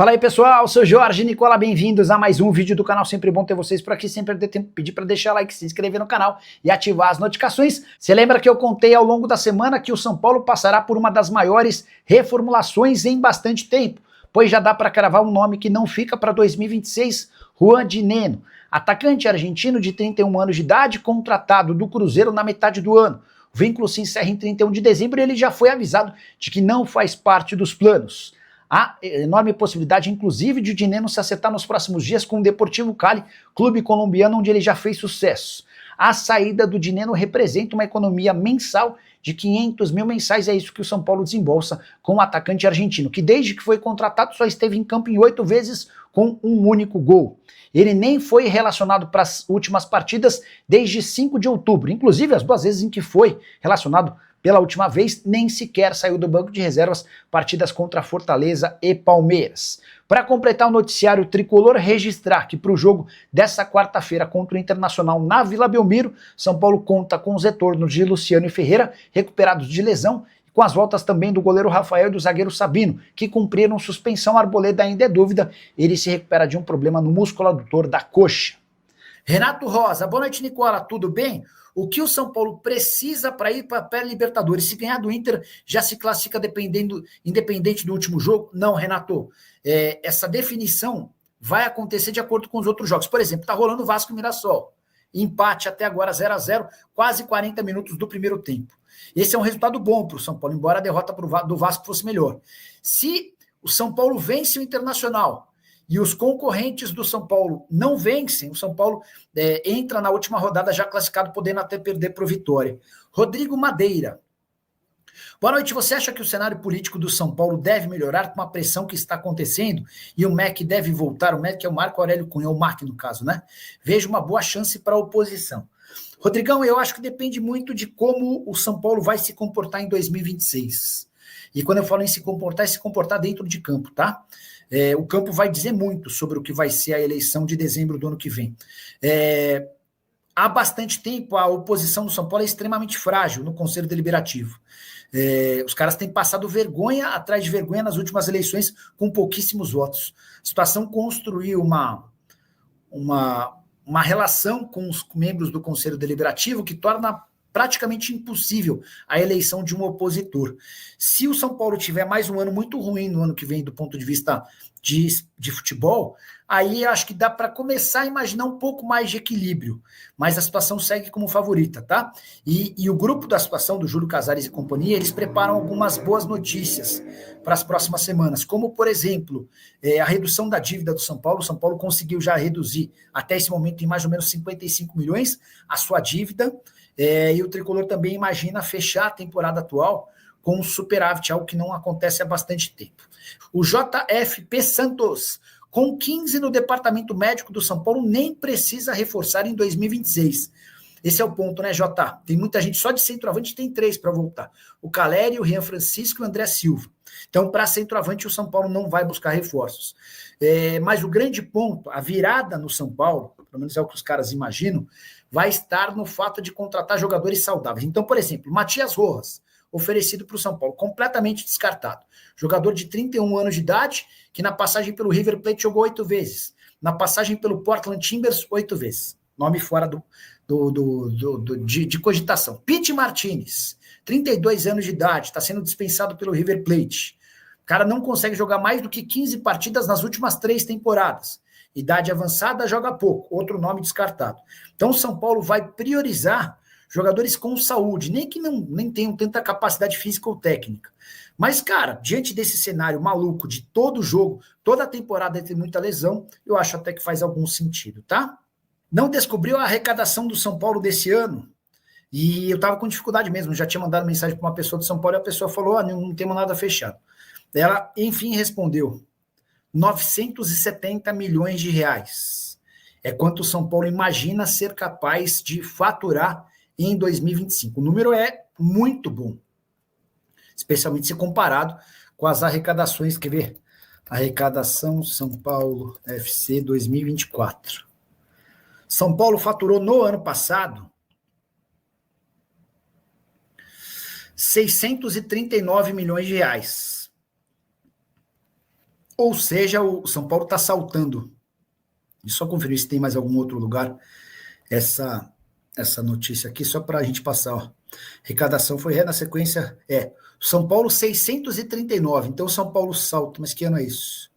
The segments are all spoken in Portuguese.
Fala aí pessoal, sou Jorge Nicola, bem-vindos a mais um vídeo do canal, sempre bom ter vocês por aqui, sempre pedir para deixar like, se inscrever no canal e ativar as notificações. Você lembra que eu contei ao longo da semana que o São Paulo passará por uma das maiores reformulações em bastante tempo, pois já dá para cravar um nome que não fica para 2026, Juan Dinenno, atacante argentino de 31 anos de idade, contratado do Cruzeiro na metade do ano. O vínculo se encerra em 31 de dezembro e ele já foi avisado de que não faz parte dos planos. Há enorme possibilidade, inclusive, de o Dinenno se acertar nos próximos dias com o Deportivo Cali, clube colombiano onde ele já fez sucesso. A saída do Dinenno representa uma economia mensal de 500 mil mensais, é isso que o São Paulo desembolsa com o atacante argentino, que desde que foi contratado só esteve em campo em 8 vezes com um único gol. Ele nem foi relacionado para as últimas partidas desde 5 de outubro, inclusive as 2 vezes em que foi relacionado pela última vez, nem sequer saiu do banco de reservas, partidas contra Fortaleza e Palmeiras. Para completar o noticiário tricolor, registrar que para o jogo dessa quarta-feira contra o Internacional na Vila Belmiro, São Paulo conta com os retornos de Luciano e Ferreira, recuperados de lesão, e com as voltas também do goleiro Rafael e do zagueiro Sabino, que cumpriram suspensão. Arboleda ainda é dúvida, ele se recupera de um problema no músculo adutor da coxa. Renato Rosa, boa noite, Nicola, tudo bem? O que o São Paulo precisa para ir para a pré-Libertadores? Se ganhar do Inter, já se classifica independente do último jogo? Não, Renato. Essa definição vai acontecer de acordo com os outros jogos. Por exemplo, está rolando Vasco e Mirassol. Empate até agora 0-0, quase 40 minutos do primeiro tempo. Esse é um resultado bom para o São Paulo, embora a derrota do Vasco fosse melhor. Se o São Paulo vence o Internacional e os concorrentes do São Paulo não vencem, o São Paulo entra na última rodada já classificado, podendo até perder para o Vitória. Rodrigo Madeira. Boa noite, você acha que o cenário político do São Paulo deve melhorar com a pressão que está acontecendo e o MEC deve voltar? O MEC é o Marco Aurélio Cunha, o MAC no caso, né? Vejo uma boa chance para a oposição. Rodrigão, eu acho que depende muito de como o São Paulo vai se comportar em 2026. E quando eu falo em se comportar, é se comportar dentro de campo, tá? O campo vai dizer muito sobre o que vai ser a eleição de dezembro do ano que vem. Há bastante tempo, a oposição do São Paulo é extremamente frágil no Conselho Deliberativo. Os caras têm passado vergonha atrás de vergonha nas últimas eleições com pouquíssimos votos. A situação construiu uma relação com os membros do Conselho Deliberativo que torna praticamente impossível a eleição de um opositor. Se o São Paulo tiver mais um ano muito ruim no ano que vem do ponto de vista de futebol, aí acho que dá para começar a imaginar um pouco mais de equilíbrio, mas a situação segue como favorita, tá? E o grupo da situação do Júlio Casares e companhia, eles preparam algumas boas notícias para as próximas semanas, como, por exemplo, a redução da dívida do São Paulo. O São Paulo conseguiu já reduzir, até esse momento, em mais ou menos 55 milhões, a sua dívida. E o Tricolor também imagina fechar a temporada atual com um superávit, algo que não acontece há bastante tempo. O JFP Santos, com 15 no departamento médico do São Paulo, nem precisa reforçar em 2026. Esse é o ponto, né, Jota? Tem muita gente, só de centroavante tem 3 para voltar. O Caleri, o Rian Francisco e o André Silva. Então, para centroavante, o São Paulo não vai buscar reforços. Mas o grande ponto, a virada no São Paulo, pelo menos é o que os caras imaginam, vai estar no fato de contratar jogadores saudáveis. Então, por exemplo, Matias Rojas, oferecido para o São Paulo, completamente descartado. Jogador de 31 anos de idade, que na passagem pelo River Plate jogou 8 vezes. Na passagem pelo Portland Timbers, 8 vezes. Nome fora de cogitação. Pity Martinez, 32 anos de idade, está sendo dispensado pelo River Plate. O cara não consegue jogar mais do que 15 partidas nas últimas 3 temporadas. Idade avançada, joga pouco. Outro nome descartado. Então, o São Paulo vai priorizar jogadores com saúde, nem que nem tenham tanta capacidade física ou técnica. Mas, cara, diante desse cenário maluco de todo jogo, toda a temporada tem muita lesão, eu acho até que faz algum sentido, tá? Não descobriu a arrecadação do São Paulo desse ano? E eu estava com dificuldade mesmo, já tinha mandado mensagem para uma pessoa do São Paulo e a pessoa falou, não temos nada fechado. Ela, enfim, respondeu, 970 milhões de reais. É quanto o São Paulo imagina ser capaz de faturar em 2025. O número é muito bom, especialmente se comparado com as arrecadações, quer ver? Arrecadação São Paulo FC 2024. São Paulo faturou no ano passado 639 milhões de reais. Ou seja, o São Paulo está saltando. E só conferir se tem mais algum outro lugar essa notícia aqui, só para a gente passar. Ó. Arrecadação foi na sequência. São Paulo 639. Então São Paulo salta. Mas que ano é isso?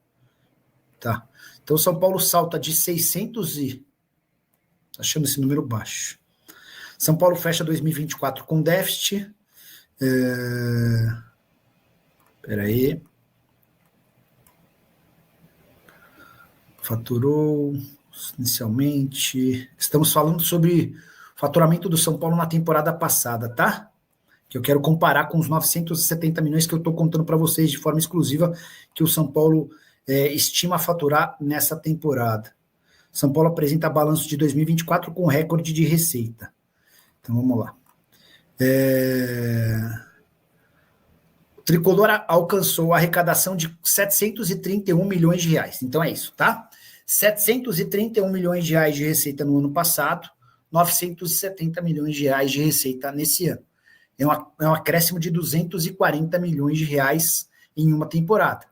Tá. Então São Paulo salta de 600 e... achando esse número baixo. São Paulo fecha 2024 com déficit. Espera aí. Faturou inicialmente. Estamos falando sobre o faturamento do São Paulo na temporada passada, tá? Que eu quero comparar com os 970 milhões que eu estou contando para vocês de forma exclusiva que o São Paulo estima faturar nessa temporada. São Paulo apresenta balanço de 2024 com recorde de receita. Então vamos lá. O Tricolor alcançou a arrecadação de 731 milhões de reais. Então é isso, tá? 731 milhões de reais de receita no ano passado, 970 milhões de reais de receita nesse ano. É um acréscimo de 240 milhões de reais em uma temporada.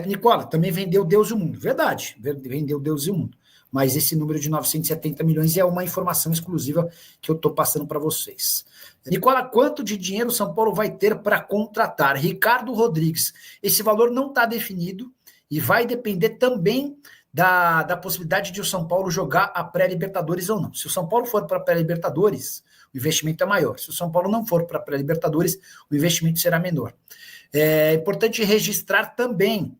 Nicola, também vendeu Deus e o Mundo. Verdade, vendeu Deus e o Mundo. Mas esse número de 970 milhões é uma informação exclusiva que eu estou passando para vocês. Nicola, quanto de dinheiro o São Paulo vai ter para contratar? Ricardo Rodrigues, esse valor não está definido e vai depender também da possibilidade de o São Paulo jogar a pré-Libertadores ou não. Se o São Paulo for para a pré-Libertadores, o investimento é maior. Se o São Paulo não for para a pré-Libertadores, o investimento será menor. É importante registrar também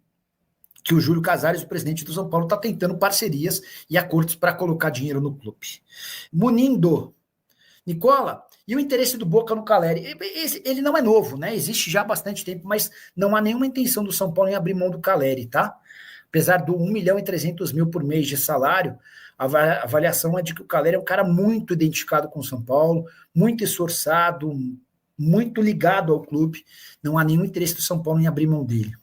que o Júlio Casares, o presidente do São Paulo, está tentando parcerias e acordos para colocar dinheiro no clube. Munindo. Nicola, e o interesse do Boca no Caleri? Ele não é novo, né? Existe já há bastante tempo, mas não há nenhuma intenção do São Paulo em abrir mão do Caleri, tá? Apesar do 1.300.000 por mês de salário, a avaliação é de que o Caleri é um cara muito identificado com o São Paulo, muito esforçado, muito ligado ao clube. Não há nenhum interesse do São Paulo em abrir mão dele.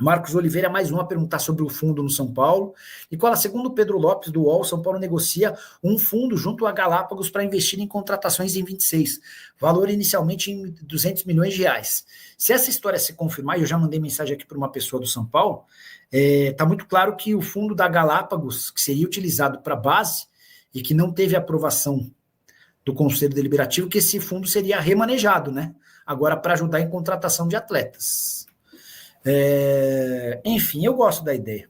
Marcos Oliveira, mais um a perguntar sobre o fundo no São Paulo. Nicola, segundo Pedro Lopes, do UOL, São Paulo negocia um fundo junto à Galápagos para investir em contratações em 26, valor inicialmente em 200 milhões de reais. Se essa história se confirmar, e eu já mandei mensagem aqui para uma pessoa do São Paulo, está muito claro que o fundo da Galápagos, que seria utilizado para base e que não teve aprovação do Conselho Deliberativo, que esse fundo seria remanejado, né? Agora para ajudar em contratação de atletas. Enfim, eu gosto da ideia.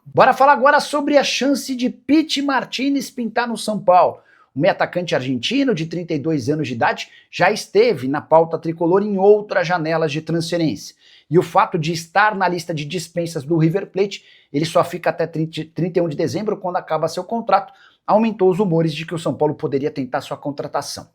Bora falar agora sobre a chance de Pity Martinez pintar no São Paulo. O meio atacante argentino de 32 anos de idade já esteve na pauta tricolor em outras janelas de transferência. E o fato de estar na lista de dispensas do River Plate, ele só fica até 31 de dezembro, quando acaba seu contrato, aumentou os rumores de que o São Paulo poderia tentar sua contratação.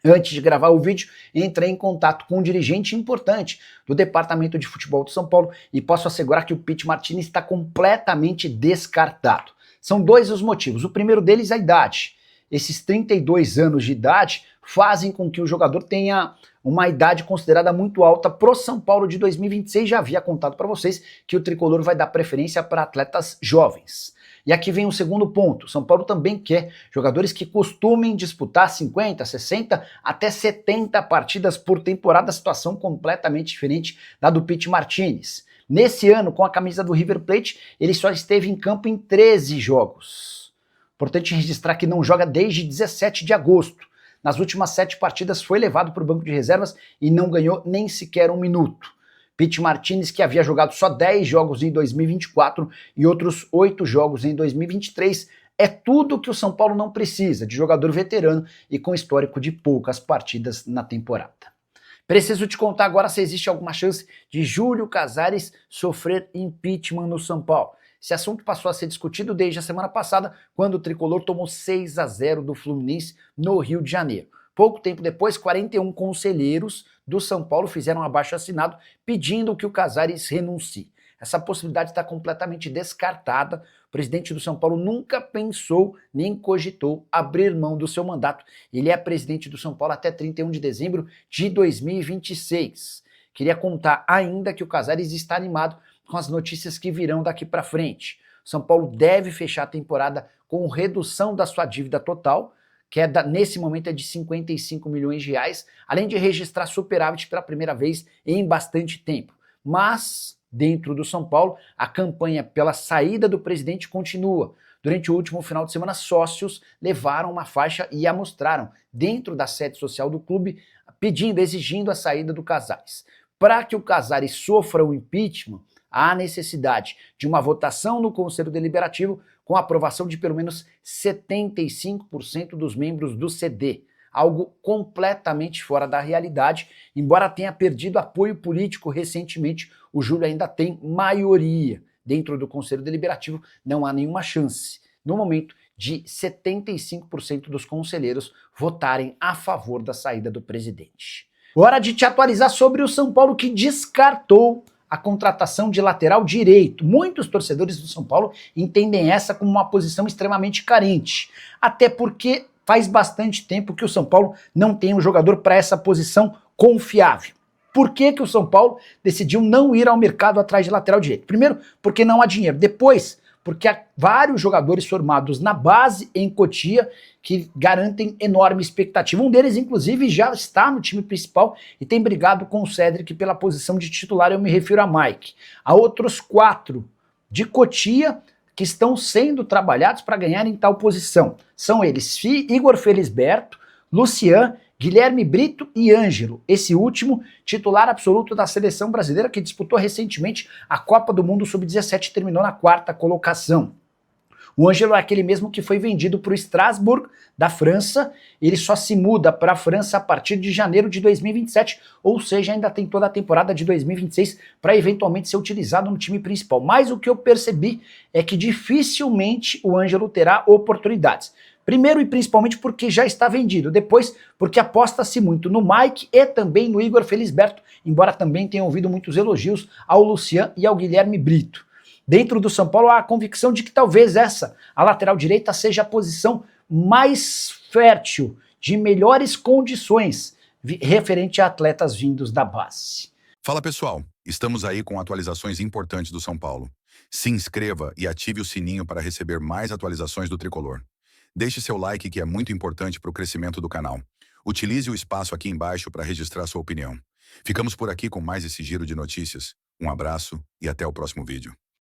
Antes de gravar o vídeo, entrei em contato com um dirigente importante do departamento de futebol do São Paulo e posso assegurar que o Pity Martinez está completamente descartado. São dois os motivos. O primeiro deles é a idade. Esses 32 anos de idade fazem com que o jogador tenha uma idade considerada muito alta pro São Paulo de 2026. Já havia contado para vocês que o tricolor vai dar preferência para atletas jovens. E aqui vem o segundo ponto. São Paulo também quer jogadores que costumem disputar 50, 60, até 70 partidas por temporada, situação completamente diferente da do Pity Martinez. Nesse ano, com a camisa do River Plate, ele só esteve em campo em 13 jogos. Importante registrar que não joga desde 17 de agosto. Nas últimas 7 partidas foi levado para o banco de reservas e não ganhou nem sequer um minuto. Pity Martinez, que havia jogado só 10 jogos em 2024 e outros 8 jogos em 2023, é tudo que o São Paulo não precisa, de jogador veterano e com histórico de poucas partidas na temporada. Preciso te contar agora se existe alguma chance de Júlio Casares sofrer impeachment no São Paulo. Esse assunto passou a ser discutido desde a semana passada, quando o tricolor tomou 6-0 do Fluminense no Rio de Janeiro. Pouco tempo depois, 41 conselheiros do São Paulo fizeram um abaixo-assinado pedindo que o Casares renuncie. Essa possibilidade está completamente descartada. O presidente do São Paulo nunca pensou nem cogitou abrir mão do seu mandato. Ele é presidente do São Paulo até 31 de dezembro de 2026. Queria contar ainda que o Casares está animado com as notícias que virão daqui para frente. O São Paulo deve fechar a temporada com redução da sua dívida total, que nesse momento é de 55 milhões de reais, além de registrar superávit pela primeira vez em bastante tempo. Mas, dentro do São Paulo, a campanha pela saída do presidente continua. Durante o último final de semana, sócios levaram uma faixa e a mostraram dentro da sede social do clube, pedindo, exigindo a saída do Casares. Para que o Casares sofra o impeachment, há necessidade de uma votação no Conselho Deliberativo com a aprovação de pelo menos 75% dos membros do CD, algo completamente fora da realidade. Embora tenha perdido apoio político recentemente, o Júlio ainda tem maioria. Dentro do Conselho Deliberativo não há nenhuma chance, no momento, de 75% dos conselheiros votarem a favor da saída do presidente. Hora de te atualizar sobre o São Paulo, que descartou a contratação de lateral direito. Muitos torcedores do São Paulo entendem essa como uma posição extremamente carente, até porque faz bastante tempo que o São Paulo não tem um jogador para essa posição confiável. Por que que o São Paulo decidiu não ir ao mercado atrás de lateral direito? Primeiro, porque não há dinheiro. Depois, porque há vários jogadores formados na base em Cotia que garantem enorme expectativa. Um deles, inclusive, já está no time principal e tem brigado com o Cédric pela posição de titular, eu me refiro a Mike. Há outros 4 de Cotia que estão sendo trabalhados para ganhar em tal posição. São eles Igor Felisberto, Lucian, Guilherme Brito e Ângelo, esse último titular absoluto da seleção brasileira que disputou recentemente a Copa do Mundo Sub-17 e terminou na 4ª colocação. O Ângelo é aquele mesmo que foi vendido para o Strasbourg, da França. Ele só se muda para a França a partir de janeiro de 2027, ou seja, ainda tem toda a temporada de 2026 para eventualmente ser utilizado no time principal. Mas o que eu percebi é que dificilmente o Ângelo terá oportunidades. Primeiro e principalmente porque já está vendido. Depois, porque aposta-se muito no Mike e também no Igor Felisberto, embora também tenha ouvido muitos elogios ao Lucian e ao Guilherme Brito. Dentro do São Paulo há a convicção de que talvez essa, a lateral direita, seja a posição mais fértil, de melhores condições, referente a atletas vindos da base. Fala pessoal, estamos aí com atualizações importantes do São Paulo. Se inscreva e ative o sininho para receber mais atualizações do Tricolor. Deixe seu like, que é muito importante para o crescimento do canal. Utilize o espaço aqui embaixo para registrar sua opinião. Ficamos por aqui com mais esse giro de notícias. Um abraço e até o próximo vídeo.